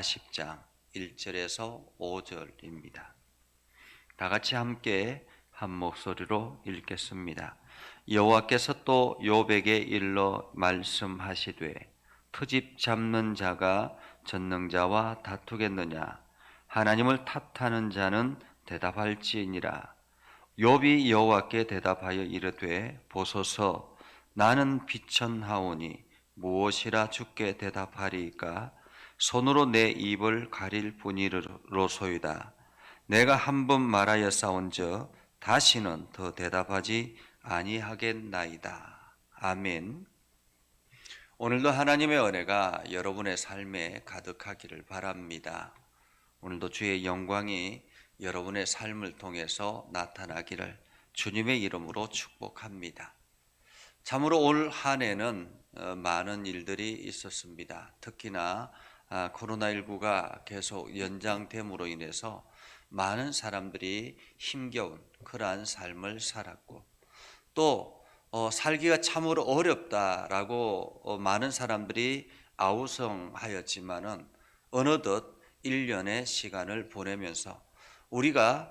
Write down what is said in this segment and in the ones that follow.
40장 1절에서 5절입니다. 다 같이 함께 한 목소리로 읽겠습니다. 여호와께서 또 욥에게 일러 말씀하시되 트집 잡는 자가 전능자와 다투겠느냐? 하나님을 탓하는 자는 대답할지니라. 욥이 여호와께 대답하여 이르되 보소서, 나는 비천하오니 무엇이라 주께 대답하리이까? 손으로 내 입을 가릴 뿐이로소이다. 내가 한 번 말하였사온즉 다시는 더 대답하지 아니하겠나이다. 아멘. 오늘도 하나님의 은혜가 여러분의 삶에 가득하기를 바랍니다. 오늘도 주의 영광이 여러분의 삶을 통해서 나타나기를 주님의 이름으로 축복합니다. 참으로 올 한 해는 많은 일들이 있었습니다. 특히나 코로나19가 계속 연장됨으로 인해서 많은 사람들이 힘겨운 그러한 삶을 살았고, 또 살기가 참으로 어렵다라고 많은 사람들이 아우성하였지만은 어느덧 1년의 시간을 보내면서 우리가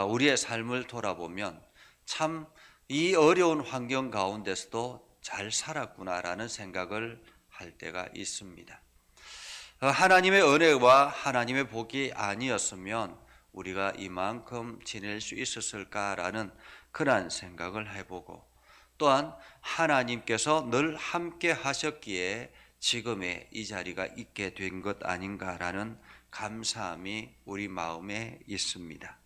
우리의 삶을 돌아보면 참 이 어려운 환경 가운데서도 잘 살았구나라는 생각을 할 때가 있습니다. 하나님의 은혜와 하나님의 복이 아니었으면 우리가 이만큼 지낼 수 있었을까라는 그러한 생각을 해보고, 또한 하나님께서 늘 함께 하셨기에 지금의 이 자리가 있게 된 것 아닌가라는 감사함이 우리 마음에 있습니다.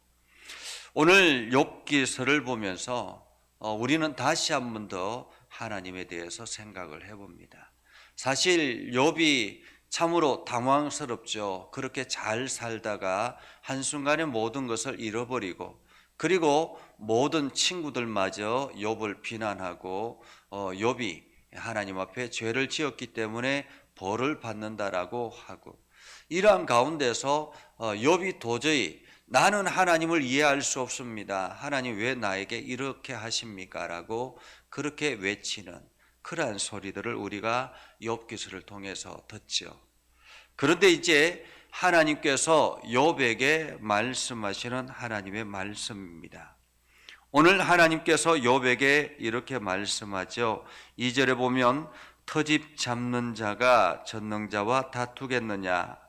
오늘 욥기서를 보면서 우리는 다시 한 번 더 하나님에 대해서 생각을 해봅니다. 사실 욥이 참으로 당황스럽죠. 그렇게 잘 살다가 한순간에 모든 것을 잃어버리고, 그리고 모든 친구들마저 욥을 비난하고 욥이 하나님 앞에 죄를 지었기 때문에 벌을 받는다라고 하고, 이러한 가운데서 욥이 도저히 나는 하나님을 이해할 수 없습니다. 하나님 왜 나에게 이렇게 하십니까? 라고 그렇게 외치는 그러한 소리들을 우리가 욥기서를 통해서 듣죠. 그런데 이제 하나님께서 욥에게 말씀하시는 하나님의 말씀입니다. 오늘 하나님께서 욥에게 이렇게 말씀하죠. 2절에 보면 터집 잡는 자가 전능자와 다투겠느냐?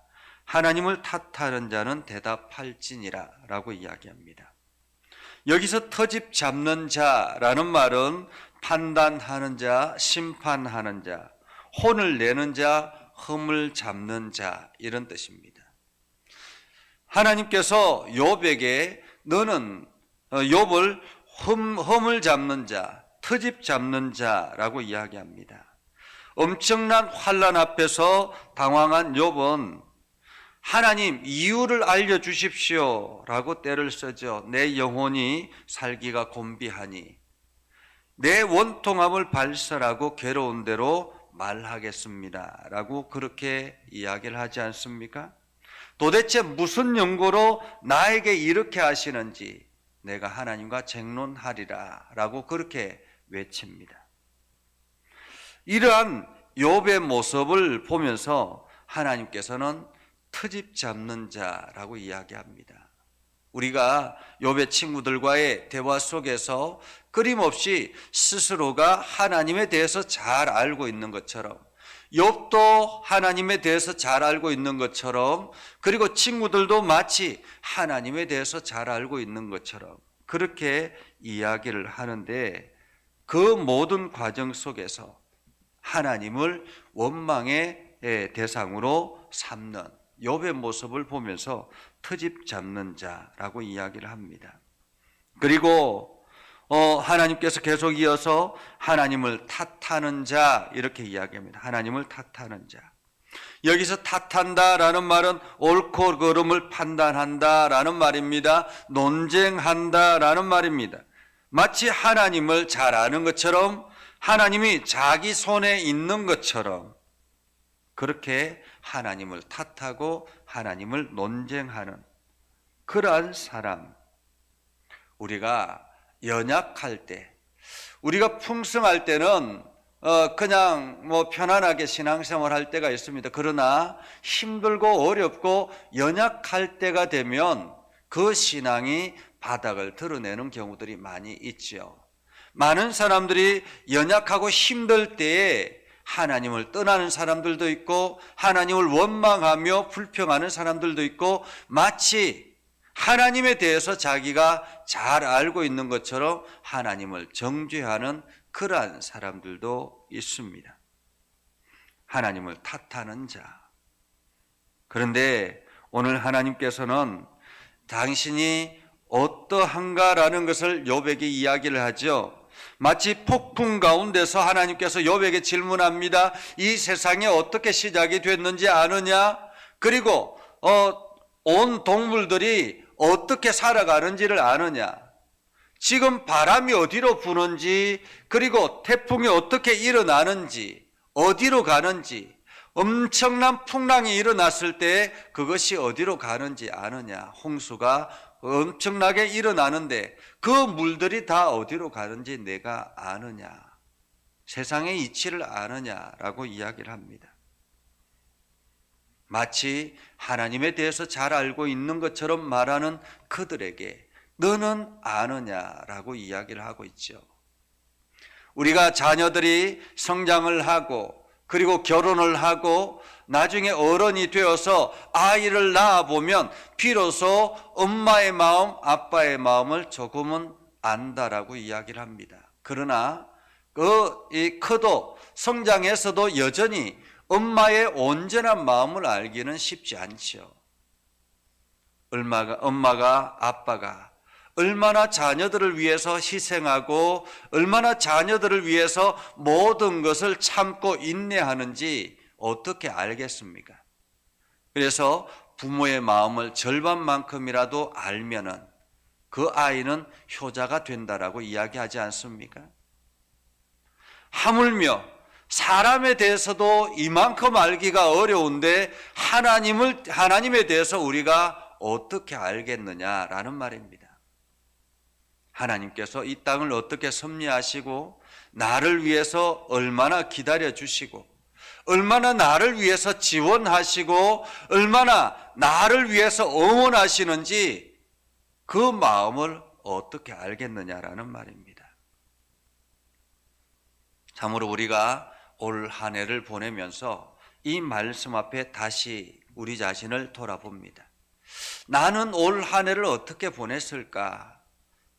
하나님을 탓하는 자는 대답할지니라 라고 이야기합니다. 여기서 터집 잡는 자라는 말은 판단하는 자, 심판하는 자, 혼을 내는 자, 흠을 잡는 자, 이런 뜻입니다. 하나님께서 욥에게 너는 욥을 흠을 잡는 자, 터집 잡는 자라고 이야기합니다. 엄청난 환난 앞에서 당황한 욥은 하나님 이유를 알려주십시오 라고 떼를 쓰죠. 내 영혼이 살기가 곤비하니 내 원통함을 발설하고 괴로운 대로 말하겠습니다 라고 그렇게 이야기를 하지 않습니까? 도대체 무슨 연고로 나에게 이렇게 하시는지 내가 하나님과 쟁론하리라 라고 그렇게 외칩니다. 이러한 욥의 모습을 보면서 하나님께서는 트집 잡는 자라고 이야기합니다. 우리가 욥의 친구들과의 대화 속에서 끊임없이 스스로가 하나님에 대해서 잘 알고 있는 것처럼, 욥도 하나님에 대해서 잘 알고 있는 것처럼, 그리고 친구들도 마치 하나님에 대해서 잘 알고 있는 것처럼 그렇게 이야기를 하는데, 그 모든 과정 속에서 하나님을 원망의 대상으로 삼는 욥의 모습을 보면서 트집 잡는 자라고 이야기를 합니다. 그리고 하나님께서 계속 이어서 하나님을 탓하는 자 이렇게 이야기합니다. 하나님을 탓하는 자. 여기서 탓한다라는 말은 옳고 그름을 판단한다라는 말입니다. 논쟁한다라는 말입니다. 마치 하나님을 잘 아는 것처럼, 하나님이 자기 손에 있는 것처럼 그렇게 하나님을 탓하고 하나님을 논쟁하는 그러한 사람. 우리가 연약할 때, 우리가 풍성할 때는 그냥 뭐 편안하게 신앙생활 할 때가 있습니다. 그러나 힘들고 어렵고 연약할 때가 되면 그 신앙이 바닥을 드러내는 경우들이 많이 있죠. 많은 사람들이 연약하고 힘들 때에 하나님을 떠나는 사람들도 있고 하나님을 원망하며 불평하는 사람들도 있고 마치 하나님에 대해서 자기가 잘 알고 있는 것처럼 하나님을 정죄하는 그러한 사람들도 있습니다. 하나님을 탓하는 자. 그런데 오늘 하나님께서는 당신이 어떠한가라는 것을 욥에게 이야기를 하죠. 마치 폭풍 가운데서 하나님께서 욥에게 질문합니다. 이 세상에 어떻게 시작이 됐는지 아느냐? 그리고 온 동물들이 어떻게 살아가는지를 아느냐? 지금 바람이 어디로 부는지, 그리고 태풍이 어떻게 일어나는지, 어디로 가는지, 엄청난 풍랑이 일어났을 때 그것이 어디로 가는지 아느냐? 홍수가 엄청나게 일어나는데 그 물들이 다 어디로 가는지 내가 아느냐? 세상의 이치를 아느냐라고 이야기를 합니다. 마치 하나님에 대해서 잘 알고 있는 것처럼 말하는 그들에게 너는 아느냐라고 이야기를 하고 있죠. 우리가 자녀들이 성장을 하고 그리고 결혼을 하고 나중에 어른이 되어서 아이를 낳아보면 비로소 엄마의 마음, 아빠의 마음을 조금은 안다라고 이야기를 합니다. 그러나 이 커도 성장해서도 여전히 엄마의 온전한 마음을 알기는 쉽지 않죠. 엄마가 아빠가 얼마나 자녀들을 위해서 희생하고 얼마나 자녀들을 위해서 모든 것을 참고 인내하는지 어떻게 알겠습니까? 그래서 부모의 마음을 절반만큼이라도 알면은 그 아이는 효자가 된다라고 이야기하지 않습니까? 하물며 사람에 대해서도 이만큼 알기가 어려운데 하나님에 대해서 우리가 어떻게 알겠느냐라는 말입니다. 하나님께서 이 땅을 어떻게 섭리하시고 나를 위해서 얼마나 기다려 주시고 얼마나 나를 위해서 지원하시고 얼마나 나를 위해서 응원하시는지 그 마음을 어떻게 알겠느냐라는 말입니다. 참으로 우리가 올 한 해를 보내면서 이 말씀 앞에 다시 우리 자신을 돌아봅니다. 나는 올 한 해를 어떻게 보냈을까?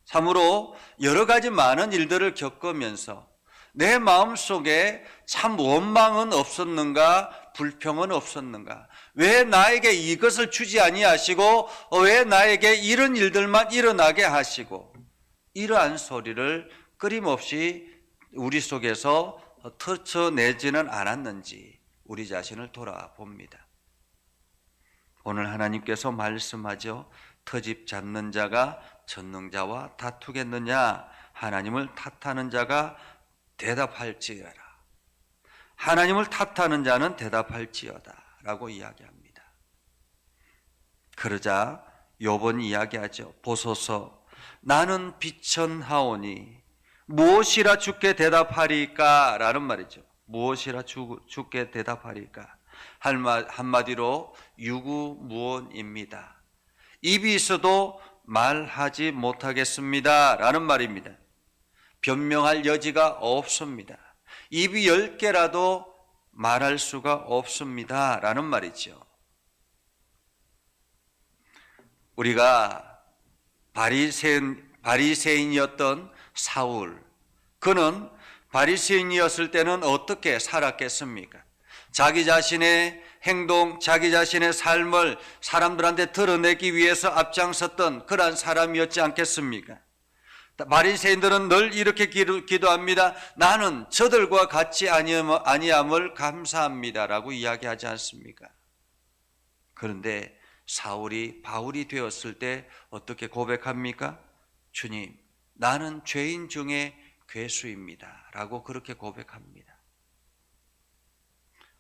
참으로 여러 가지 많은 일들을 겪으면서 내 마음속에 참 원망은 없었는가? 불평은 없었는가? 왜 나에게 이것을 주지 아니하시고 왜 나에게 이런 일들만 일어나게 하시고 이러한 소리를 끊임없이 우리 속에서 터쳐내지는 않았는지 우리 자신을 돌아봅니다. 오늘 하나님께서 말씀하죠. 터집 잡는 자가 전능자와 다투겠느냐? 하나님을 탓하는 자가 대답할지어다. 하나님을 탓하는 자는 대답할지어다 라고 이야기합니다. 그러자 욥은 이야기하죠. 보소서 나는 비천하오니 무엇이라 주께 대답하리까? 라는 말이죠. 무엇이라 주께 대답하리까? 한마디로 유구무원입니다. 입이 있어도 말하지 못하겠습니다 라는 말입니다. 변명할 여지가 없습니다. 입이 10개라도 말할 수가 없습니다 라는 말이죠. 우리가 바리새인이었던 사울, 그는 바리새인이었을 때는 어떻게 살았겠습니까? 자기 자신의 행동, 자기 자신의 삶을 사람들한테 드러내기 위해서 앞장섰던 그러한 사람이었지 않겠습니까? 바리새인들은 늘 이렇게 기도합니다. 나는 저들과 같이 아니함을 감사합니다라고 이야기하지 않습니까? 그런데 바울이 되었을 때 어떻게 고백합니까? 주님, 나는 죄인 중에 괴수입니다 라고 그렇게 고백합니다.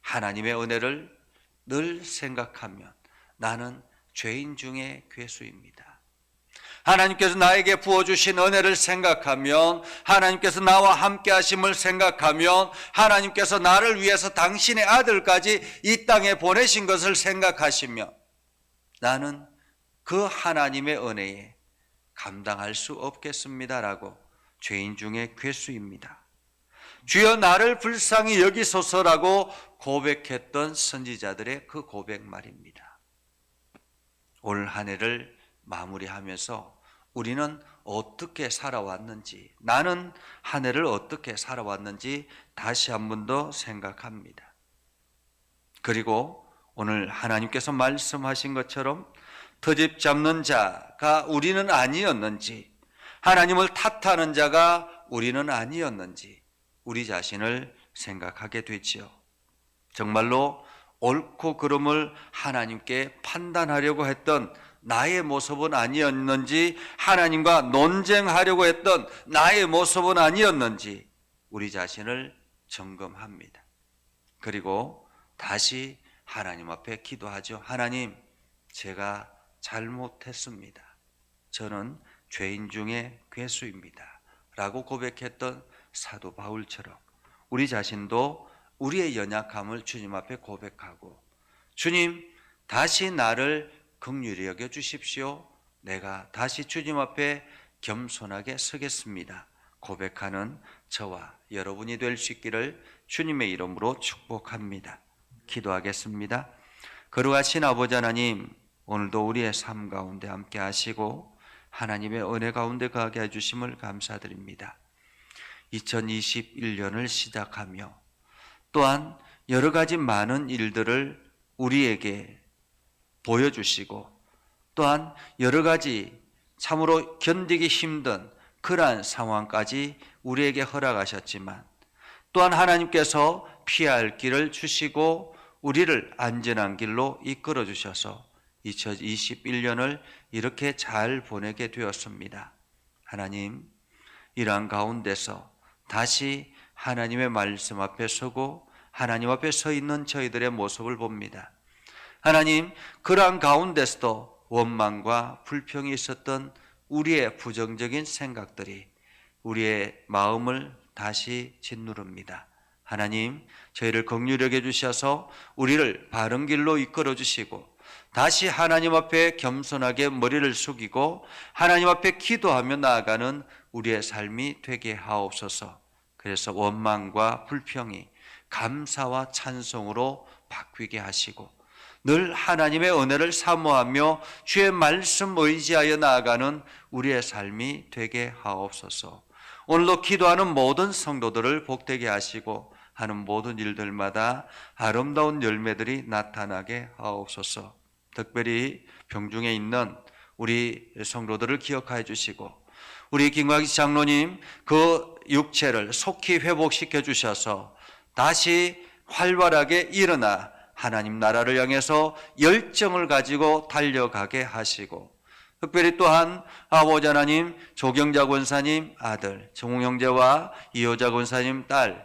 하나님의 은혜를 늘 생각하면 나는 죄인 중에 괴수입니다. 하나님께서 나에게 부어주신 은혜를 생각하면, 하나님께서 나와 함께 하심을 생각하면, 하나님께서 나를 위해서 당신의 아들까지 이 땅에 보내신 것을 생각하시며, 나는 그 하나님의 은혜에 감당할 수 없겠습니다라고 죄인 중에 괴수입니다. 주여 나를 불쌍히 여기소서라고 고백했던 선지자들의 그 고백 말입니다. 올 한 해를 마무리하면서 우리는 어떻게 살아왔는지, 나는 한 해를 어떻게 살아왔는지 다시 한 번 더 생각합니다. 그리고 오늘 하나님께서 말씀하신 것처럼 터집 잡는 자가 우리는 아니었는지, 하나님을 탓하는 자가 우리는 아니었는지 우리 자신을 생각하게 되지요. 정말로 옳고 그름을 하나님께 판단하려고 했던 나의 모습은 아니었는지, 하나님과 논쟁하려고 했던 나의 모습은 아니었는지 우리 자신을 점검합니다. 그리고 다시 하나님 앞에 기도하죠. 하나님, 제가 잘못했습니다. 저는 죄인 중에 괴수입니다. 라고 고백했던 사도 바울처럼 우리 자신도 우리의 연약함을 주님 앞에 고백하고, 주님, 다시 나를 긍휼히 여겨 주십시오. 내가 다시 주님 앞에 겸손하게 서겠습니다. 고백하는 저와 여러분이 될 수 있기를 주님의 이름으로 축복합니다. 기도하겠습니다. 거룩하신 아버지 하나님, 오늘도 우리의 삶 가운데 함께 하시고 하나님의 은혜 가운데 거하게 해주심을 감사드립니다. 2021년을 시작하며 또한 여러 가지 많은 일들을 우리에게 보여주시고, 또한 여러 가지 참으로 견디기 힘든 그러한 상황까지 우리에게 허락하셨지만, 또한 하나님께서 피할 길을 주시고 우리를 안전한 길로 이끌어 주셔서 2021년을 이렇게 잘 보내게 되었습니다. 하나님, 이러한 가운데서 다시 하나님의 말씀 앞에 서고 하나님 앞에 서 있는 저희들의 모습을 봅니다. 하나님, 그러한 가운데서도 원망과 불평이 있었던 우리의 부정적인 생각들이 우리의 마음을 다시 짓누릅니다. 하나님, 저희를 긍휼히 여겨 주셔서 우리를 바른 길로 이끌어 주시고 다시 하나님 앞에 겸손하게 머리를 숙이고 하나님 앞에 기도하며 나아가는 우리의 삶이 되게 하옵소서. 그래서 원망과 불평이 감사와 찬송으로 바뀌게 하시고 늘 하나님의 은혜를 사모하며 주의 말씀 의지하여 나아가는 우리의 삶이 되게 하옵소서. 오늘도 기도하는 모든 성도들을 복되게 하시고 하는 모든 일들마다 아름다운 열매들이 나타나게 하옵소서. 특별히 병중에 있는 우리 성도들을 기억하여 주시고 우리 김광식 장로님 그 육체를 속히 회복시켜 주셔서 다시 활발하게 일어나 하나님 나라를 향해서 열정을 가지고 달려가게 하시고, 특별히 또한 아버지 하나님 조경자 권사님 아들, 정웅 형제와 이효자 권사님 딸,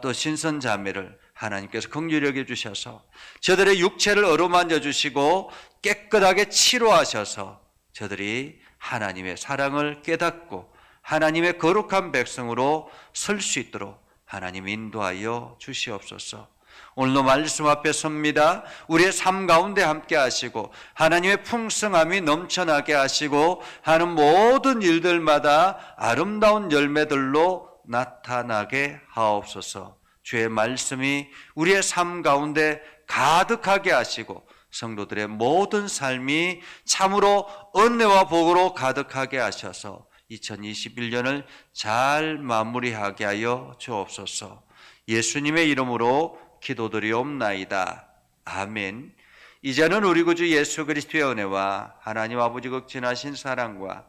또 신선 자매를 하나님께서 긍휼히 여겨 주셔서 저들의 육체를 어루만져 주시고 깨끗하게 치료하셔서 저들이 하나님의 사랑을 깨닫고 하나님의 거룩한 백성으로 설 수 있도록 하나님 인도하여 주시옵소서. 오늘도 말씀 앞에 섭니다. 우리의 삶 가운데 함께 하시고 하나님의 풍성함이 넘쳐나게 하시고 하는 모든 일들마다 아름다운 열매들로 나타나게 하옵소서. 주의 말씀이 우리의 삶 가운데 가득하게 하시고 성도들의 모든 삶이 참으로 은혜와 복으로 가득하게 하셔서 2021년을 잘 마무리하게 하여 주옵소서. 예수님의 이름으로 기도드리옵나이다. 아멘. 이제는 우리 구주 예수 그리스도의 은혜와 하나님 아버지 극진하신 사랑과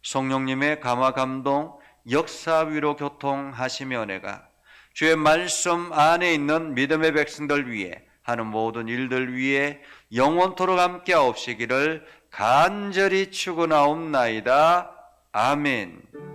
성령님의 감화 감동 역사 위로 교통하시며 은혜가 주의 말씀 안에 있는 믿음의 백성들 위해 하는 모든 일들 위에 영원토록 함께 하옵시기를 간절히 축원하옵나이다. 아멘.